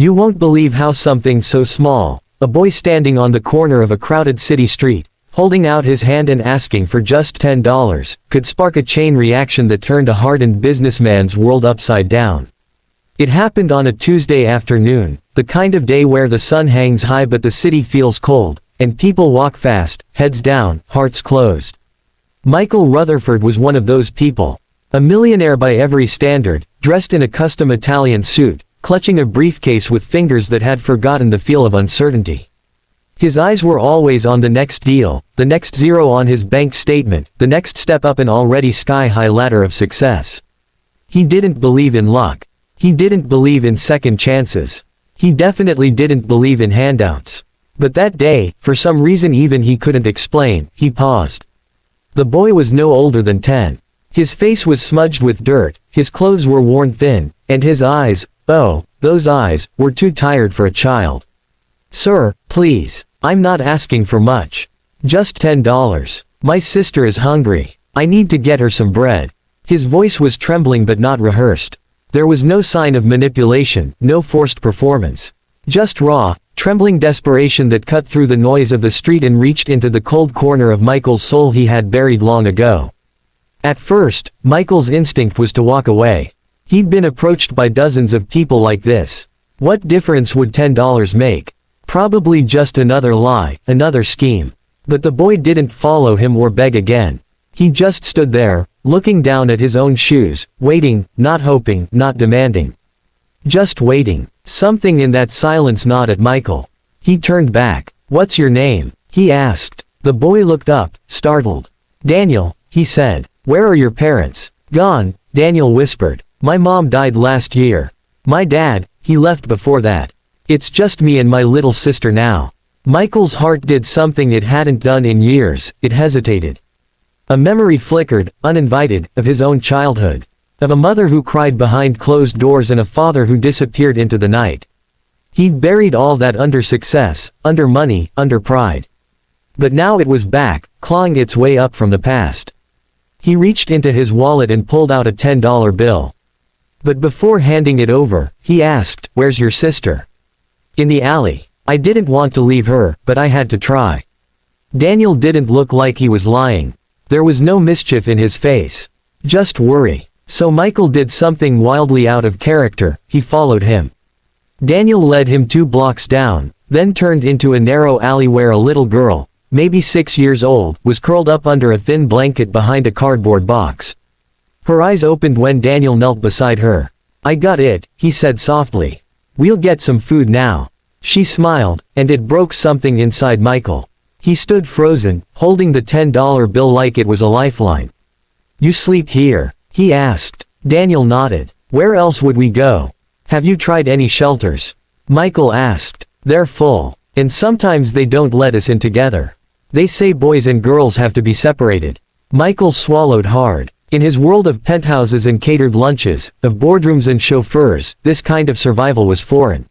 You won't believe how something so small, a boy standing on the corner of a crowded city street, holding out his hand and asking for just $10, could spark a chain reaction that turned a hardened businessman's world upside down. It happened on a Tuesday afternoon, the kind of day where the sun hangs high but the city feels cold, and people walk fast, heads down, hearts closed. Michael Rutherford was one of those people. A millionaire by every standard, dressed in a custom Italian suit, clutching a briefcase with fingers that had forgotten the feel of uncertainty. His eyes were always on the next deal, the next zero on his bank statement, the next step up an already sky-high ladder of success. He didn't believe in luck. He didn't believe in second chances. He definitely didn't believe in handouts. But that day, for some reason even he couldn't explain, he paused. The boy was no older than 10. His face was smudged with dirt, his clothes were worn thin, and his eyes, oh, those eyes, were too tired for a child. "Sir, please. I'm not asking for much. Just $10. My sister is hungry. I need to get her some bread." His voice was trembling but not rehearsed. There was no sign of manipulation, no forced performance. Just raw, trembling desperation that cut through the noise of the street and reached into the cold corner of Michael's soul he had buried long ago. At first, Michael's instinct was to walk away. He'd been approached by dozens of people like this. What difference would $10 make? Probably just another lie, another scheme. But the boy didn't follow him or beg again. He just stood there, looking down at his own shoes, waiting, not hoping, not demanding. Just waiting. Something in that silence gnawed at Michael. He turned back. "What's your name?" he asked. The boy looked up, startled. "Daniel," he said. "Where are your parents?" "Gone," Daniel whispered. "My mom died last year. My dad, he left before that. It's just me and my little sister now." Michael's heart did something it hadn't done in years, it hesitated. A memory flickered, uninvited, of his own childhood. Of a mother who cried behind closed doors and a father who disappeared into the night. He'd buried all that under success, under money, under pride. But now it was back, clawing its way up from the past. He reached into his wallet and pulled out a $10 bill. But before handing it over, he asked, "Where's your sister?" "In the alley. I didn't want to leave her, but I had to try." Daniel didn't look like he was lying. There was no mischief in his face. Just worry. So Michael did something wildly out of character, he followed him. Daniel led him 2 blocks down, then turned into a narrow alley where a little girl, maybe 6 years old, was curled up under a thin blanket behind a cardboard box. Her eyes opened when Daniel knelt beside her. "I got it," he said softly. "We'll get some food now." She smiled, and it broke something inside Michael. He stood frozen, holding the $10 bill like it was a lifeline. "You sleep here?" he asked. Daniel nodded. "Where else would we go?" "Have you tried any shelters?" Michael asked. "They're full. And sometimes they don't let us in together. They say boys and girls have to be separated." Michael swallowed hard. In his world of penthouses and catered lunches, of boardrooms and chauffeurs, this kind of survival was foreign.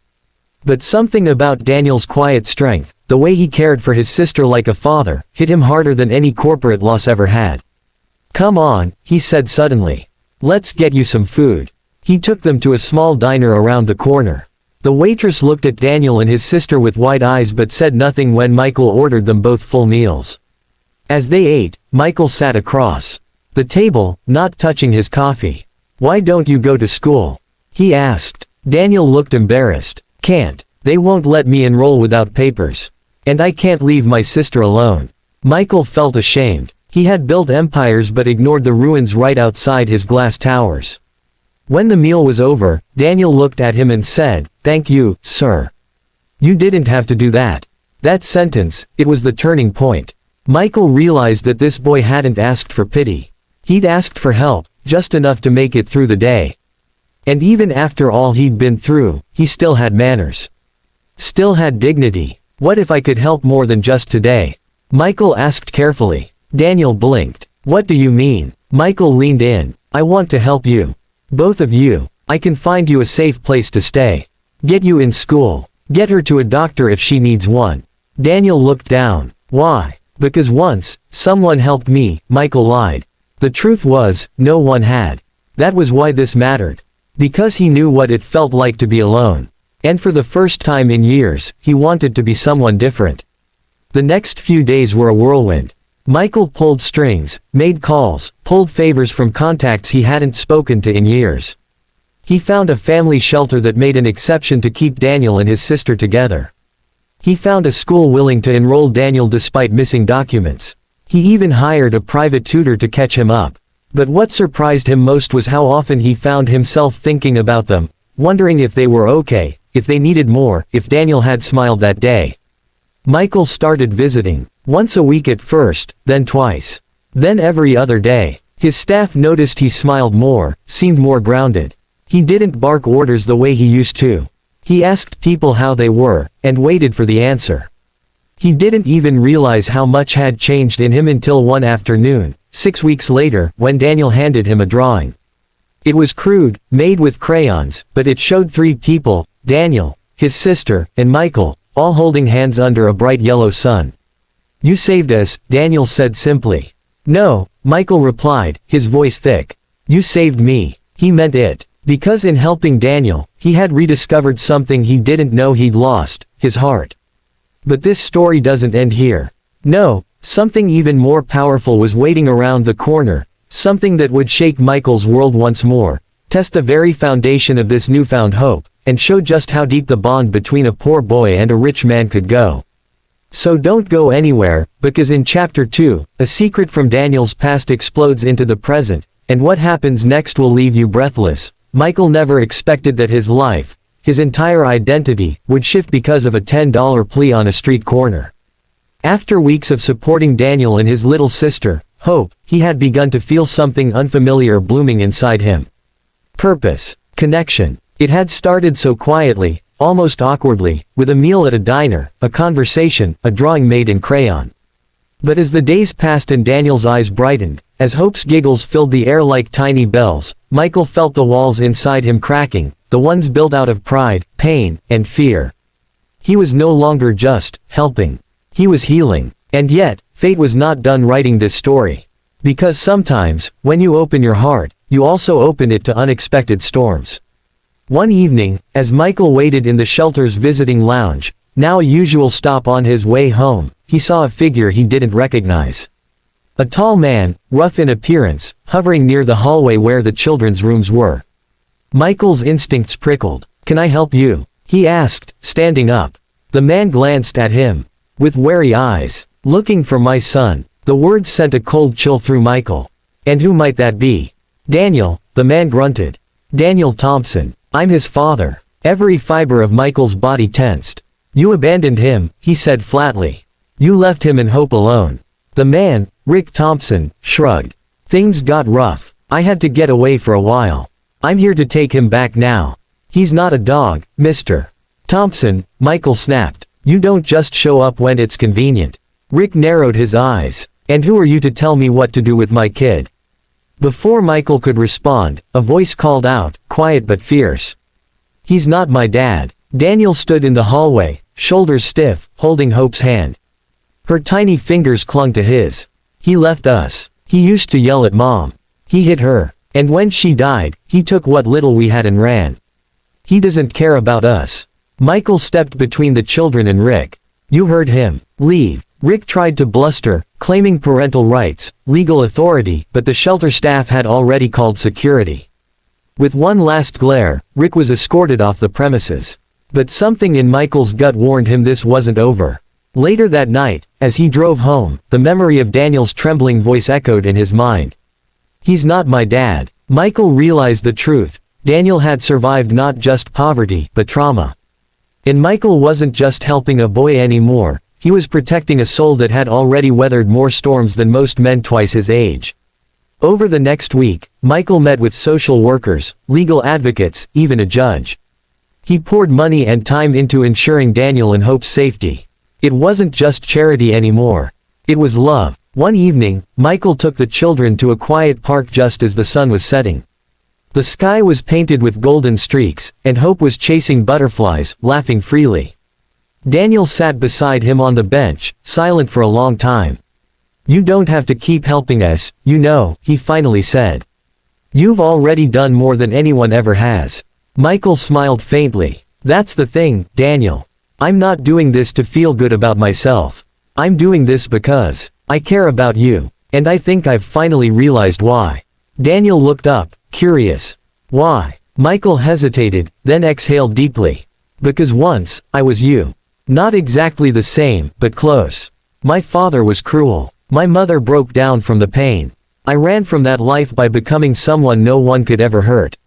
But something about Daniel's quiet strength, the way he cared for his sister like a father, hit him harder than any corporate loss ever had. "Come on," he said suddenly. "Let's get you some food." He took them to a small diner around the corner. The waitress looked at Daniel and his sister with wide eyes but said nothing when Michael ordered them both full meals. As they ate, Michael sat across the table, not touching his coffee. "Why don't you go to school?" he asked. Daniel looked embarrassed. "Can't. They won't let me enroll without papers. And I can't leave my sister alone." Michael felt ashamed. He had built empires but ignored the ruins right outside his glass towers. When the meal was over, Daniel looked at him and said, "Thank you, sir. You didn't have to do that." That sentence, it was the turning point. Michael realized that this boy hadn't asked for pity. He'd asked for help, just enough to make it through the day. And even after all he'd been through, he still had manners. Still had dignity. "What if I could help more than just today?" Michael asked carefully. Daniel blinked. "What do you mean?" Michael leaned in. "I want to help you. Both of you. I can find you a safe place to stay. Get you in school. Get her to a doctor if she needs one." Daniel looked down. "Why?" "Because once, someone helped me," Michael lied. The truth was, no one had. That was why this mattered. Because he knew what it felt like to be alone. And for the first time in years, he wanted to be someone different. The next few days were a whirlwind. Michael pulled strings, made calls, pulled favors from contacts he hadn't spoken to in years. He found a family shelter that made an exception to keep Daniel and his sister together. He found a school willing to enroll Daniel despite missing documents. He even hired a private tutor to catch him up. But what surprised him most was how often he found himself thinking about them, wondering if they were okay, if they needed more, if Daniel had smiled that day. Michael started visiting, once a week at first, then twice. Then every other day. His staff noticed he smiled more, seemed more grounded. He didn't bark orders the way he used to. He asked people how they were, and waited for the answer. He didn't even realize how much had changed in him until one afternoon, 6 weeks later, when Daniel handed him a drawing. It was crude, made with crayons, but it showed 3 people, Daniel, his sister, and Michael, all holding hands under a bright yellow sun. "You saved us," Daniel said simply. "No," Michael replied, his voice thick. "You saved me." He meant it. Because in helping Daniel, he had rediscovered something he didn't know he'd lost, his heart. But this story doesn't end here. No, something even more powerful was waiting around the corner, something that would shake Michael's world once more, test the very foundation of this newfound hope, and show just how deep the bond between a poor boy and a rich man could go. So don't go anywhere, because in Chapter 2, a secret from Daniel's past explodes into the present, and what happens next will leave you breathless. Michael never expected that his life, his entire identity, would shift because of a $10 plea on a street corner. After weeks of supporting Daniel and his little sister, Hope, he had begun to feel something unfamiliar blooming inside him. Purpose. Connection. It had started so quietly, almost awkwardly, with a meal at a diner, a conversation, a drawing made in crayon. But as the days passed and Daniel's eyes brightened, as Hope's giggles filled the air like tiny bells, Michael felt the walls inside him cracking, the ones built out of pride, pain, and fear. He was no longer just helping. He was healing. And yet, fate was not done writing this story. Because sometimes, when you open your heart, you also open it to unexpected storms. One evening, as Michael waited in the shelter's visiting lounge, now a usual stop on his way home, he saw a figure he didn't recognize. A tall man, rough in appearance, hovering near the hallway where the children's rooms were. Michael's instincts prickled. "Can I help you?" he asked, standing up. The man glanced at him with wary eyes. "Looking for my son." The words sent a cold chill through Michael. "And who might that be?" "Daniel," the man grunted. "Daniel Thompson. I'm his father." Every fiber of Michael's body tensed. "You abandoned him," he said flatly. "You left him in Hope alone." The man, Rick Thompson, shrugged. "Things got rough. I had to get away for a while. I'm here to take him back now." "He's not a dog, Mr. Thompson," Michael snapped. "You don't just show up when it's convenient." Rick narrowed his eyes. "And who are you to tell me what to do with my kid?" Before Michael could respond, a voice called out, quiet but fierce. "He's not my dad." Daniel stood in the hallway, shoulders stiff, holding Hope's hand. Her tiny fingers clung to his. "He left us. He used to yell at Mom. He hit her. And when she died, he took what little we had and ran. He doesn't care about us." Michael stepped between the children and Rick. "You heard him. Leave." Rick tried to bluster, claiming parental rights, legal authority, but the shelter staff had already called security. With one last glare, Rick was escorted off the premises. But something in Michael's gut warned him this wasn't over. Later that night, as he drove home, the memory of Daniel's trembling voice echoed in his mind. "He's not my dad." Michael realized the truth. Daniel had survived not just poverty, but trauma. And Michael wasn't just helping a boy anymore. He was protecting a soul that had already weathered more storms than most men twice his age. Over the next week, Michael met with social workers, legal advocates, even a judge. He poured money and time into ensuring Daniel and Hope's safety. It wasn't just charity anymore. It was love. One evening, Michael took the children to a quiet park just as the sun was setting. The sky was painted with golden streaks, and Hope was chasing butterflies, laughing freely. Daniel sat beside him on the bench, silent for a long time. "You don't have to keep helping us, you know," he finally said. "You've already done more than anyone ever has." Michael smiled faintly. That's the thing, Daniel. I'm not doing this to feel good about myself. I'm doing this because I care about you, and I think I've finally realized why. Daniel looked up, curious. Why? Michael hesitated, then exhaled deeply. Because once, I was you. Not exactly the same, but close. My father was cruel. My mother broke down from the pain. I ran from that life by becoming someone no one could ever hurt.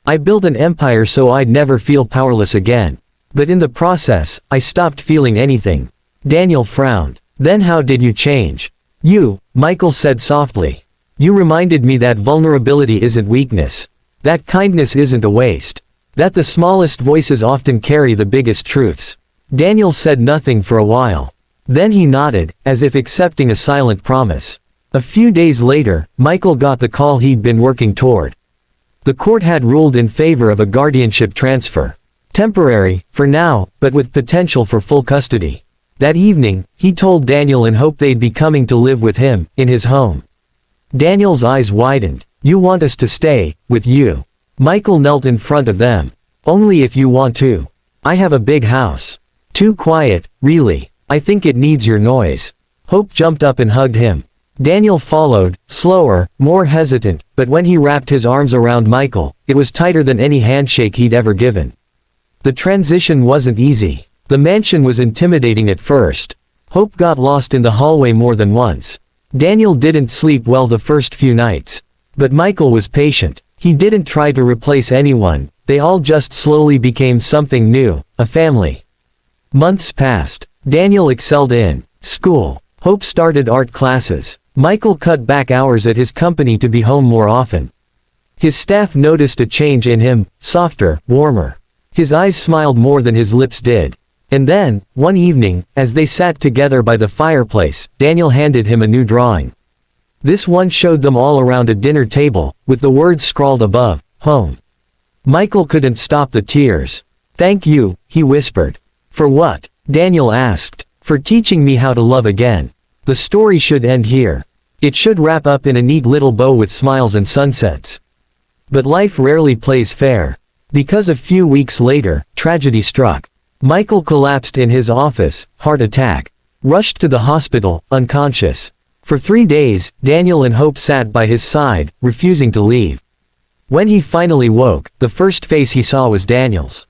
I built an empire so I'd never feel powerless again. But in the process, I stopped feeling anything. Daniel frowned. Then how did you change? You, Michael said softly. You reminded me that vulnerability isn't weakness. That kindness isn't a waste. That the smallest voices often carry the biggest truths. Daniel said nothing for a while. Then he nodded, as if accepting a silent promise. A few days later, Michael got the call he'd been working toward. The court had ruled in favor of a guardianship transfer. Temporary, for now, but with potential for full custody. That evening, he told Daniel and Hope they'd be coming to live with him, in his home. Daniel's eyes widened. You want us to stay, with you? Michael knelt in front of them. Only if you want to. I have a big house. Too quiet, really. I think it needs your noise. Hope jumped up and hugged him. Daniel followed, slower, more hesitant, but when he wrapped his arms around Michael, it was tighter than any handshake he'd ever given. The transition wasn't easy. The mansion was intimidating at first. Hope got lost in the hallway more than once. Daniel didn't sleep well the first few nights. But Michael was patient. He didn't try to replace anyone. They all just slowly became something new, a family. Months passed. Daniel excelled in school. Hope started art classes. Michael cut back hours at his company to be home more often. His staff noticed a change in him, softer, warmer. His eyes smiled more than his lips did. And then, one evening, as they sat together by the fireplace, Daniel handed him a new drawing. This one showed them all around a dinner table, with the words scrawled above, home. Michael couldn't stop the tears. Thank you, he whispered. For what? Daniel asked. For teaching me how to love again. The story should end here. It should wrap up in a neat little bow with smiles and sunsets. But life rarely plays fair. Because a few weeks later, tragedy struck. Michael collapsed in his office, heart attack. Rushed to the hospital, unconscious. For 3 days, Daniel and Hope sat by his side, refusing to leave. When he finally woke, the first face he saw was Daniel's.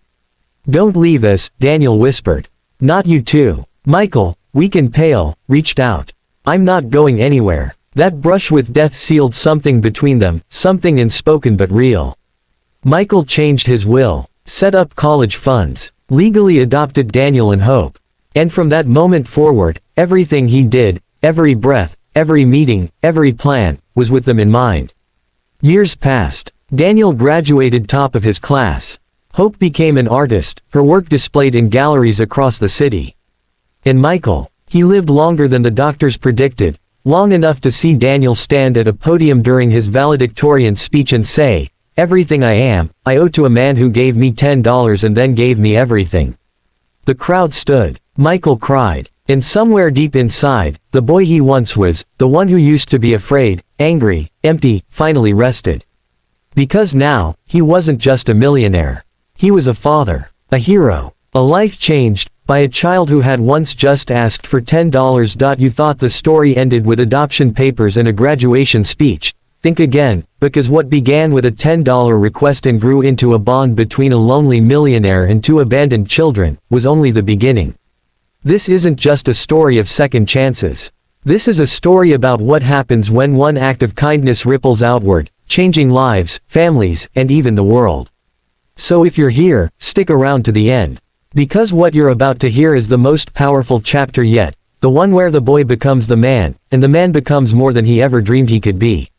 Don't leave us, Daniel whispered. Not you too. Michael, weak and pale, reached out. I'm not going anywhere. That brush with death sealed something between them, something unspoken but real. Michael changed his will, set up college funds, legally adopted Daniel and Hope. And from that moment forward, everything he did, every breath, every meeting, every plan, was with them in mind. Years passed. Daniel graduated top of his class. Hope became an artist, her work displayed in galleries across the city. And Michael, he lived longer than the doctors predicted, long enough to see Daniel stand at a podium during his valedictorian speech and say, everything I am, I owe to a man who gave me $10 and then gave me everything. The crowd stood. Michael cried. And somewhere deep inside, the boy he once was, the one who used to be afraid, angry, empty, finally rested. Because now, he wasn't just a millionaire. He was a father, a hero, a life changed by a child who had once just asked for $10. You thought the story ended with adoption papers and a graduation speech. Think again, because what began with a $10 request and grew into a bond between a lonely millionaire and 2 abandoned children, was only the beginning. This isn't just a story of second chances. This is a story about what happens when one act of kindness ripples outward, changing lives, families, and even the world. So if you're here, stick around to the end. Because what you're about to hear is the most powerful chapter yet, the one where the boy becomes the man, and the man becomes more than he ever dreamed he could be.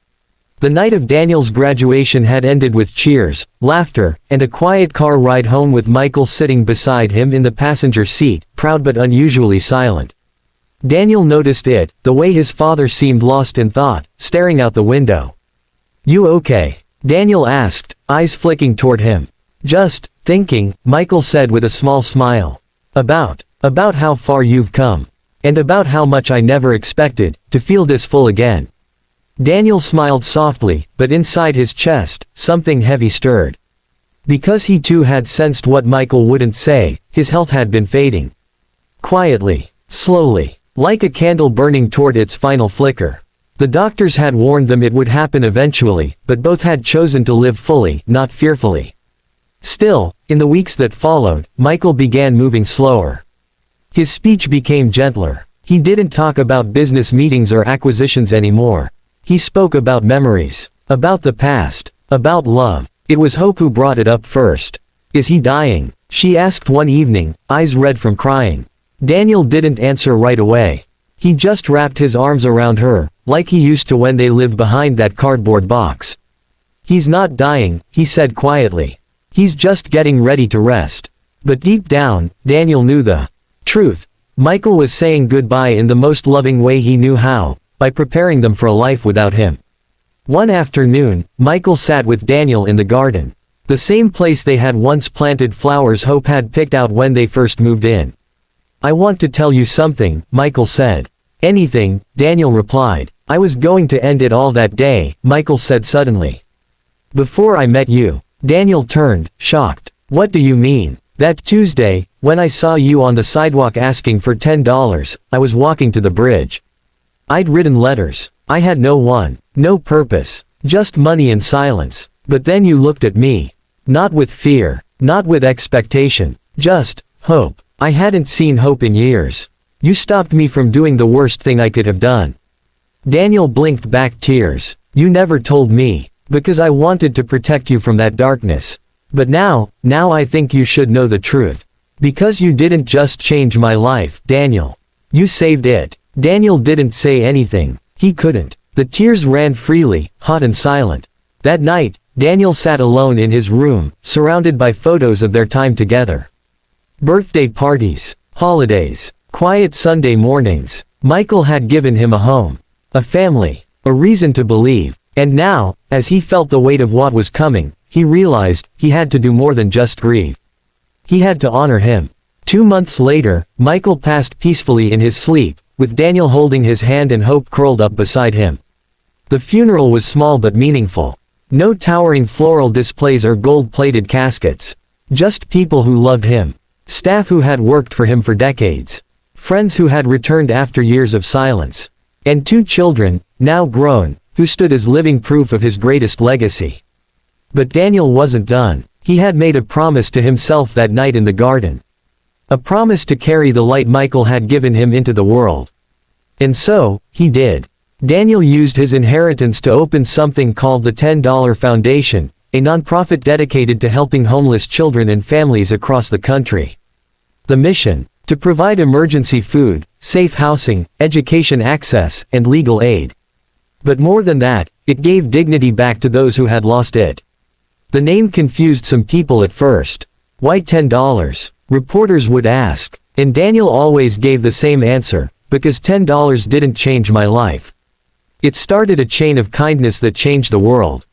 The night of Daniel's graduation had ended with cheers, laughter, and a quiet car ride home with Michael sitting beside him in the passenger seat, proud but unusually silent. Daniel noticed it, the way his father seemed lost in thought, staring out the window. You okay? Daniel asked, eyes flicking toward him. Just thinking, Michael said with a small smile. About how far you've come. And about how much I never expected to feel this full again. Daniel smiled softly, but inside his chest, something heavy stirred. Because he too had sensed what Michael wouldn't say, his health had been fading. Quietly, slowly, like a candle burning toward its final flicker. The doctors had warned them it would happen eventually, but both had chosen to live fully, not fearfully. Still, in the weeks that followed, Michael began moving slower. His speech became gentler. He didn't talk about business meetings or acquisitions anymore. He spoke about memories, about the past, about love. It was Hope who brought it up first. "Is he dying?" she asked one evening, eyes red from crying. Daniel didn't answer right away. He just wrapped his arms around her, like he used to when they lived behind that cardboard box. "He's not dying," he said quietly. "He's just getting ready to rest." But deep down, Daniel knew the truth. Michael was saying goodbye in the most loving way he knew how, by preparing them for a life without him. One afternoon, Michael sat with Daniel in the garden. The same place they had once planted flowers Hope had picked out when they first moved in. "I want to tell you something," Michael said. "Anything," Daniel replied. "I was going to end it all that day," Michael said suddenly. "Before I met you." Daniel turned, shocked. "What do you mean?" "That Tuesday, when I saw you on the sidewalk asking for $10, I was walking to the bridge. I'd written letters. I had no one, no purpose, just money and silence. But then you looked at me. Not with fear, not with expectation, just hope. I hadn't seen hope in years. You stopped me from doing the worst thing I could have done." Daniel blinked back tears. "You never told me, because I wanted to protect you from that darkness. But now I think you should know the truth. Because you didn't just change my life, Daniel. You saved it." Daniel didn't say anything. He couldn't. The tears ran freely, hot and silent. That night, Daniel sat alone in his room, surrounded by photos of their time together. Birthday parties, holidays, quiet Sunday mornings. Michael had given him a home, a family, a reason to believe. And now, as he felt the weight of what was coming, he realized he had to do more than just grieve. He had to honor him. 2 months later, Michael passed peacefully in his sleep, with Daniel holding his hand and Hope curled up beside him. The funeral was small but meaningful. No towering floral displays or gold-plated caskets. Just people who loved him. Staff who had worked for him for decades. Friends who had returned after years of silence. And 2 children, now grown, who stood as living proof of his greatest legacy. But Daniel wasn't done. He had made a promise to himself that night in the garden. A promise to carry the light Michael had given him into the world. And so, he did. Daniel used his inheritance to open something called the $10 Foundation, a nonprofit dedicated to helping homeless children and families across the country. The mission: to provide emergency food, safe housing, education access, and legal aid. But more than that, it gave dignity back to those who had lost it. The name confused some people at first. Why $10? Reporters would ask. And Daniel always gave the same answer: because $10 didn't change my life. It started a chain of kindness that changed the world.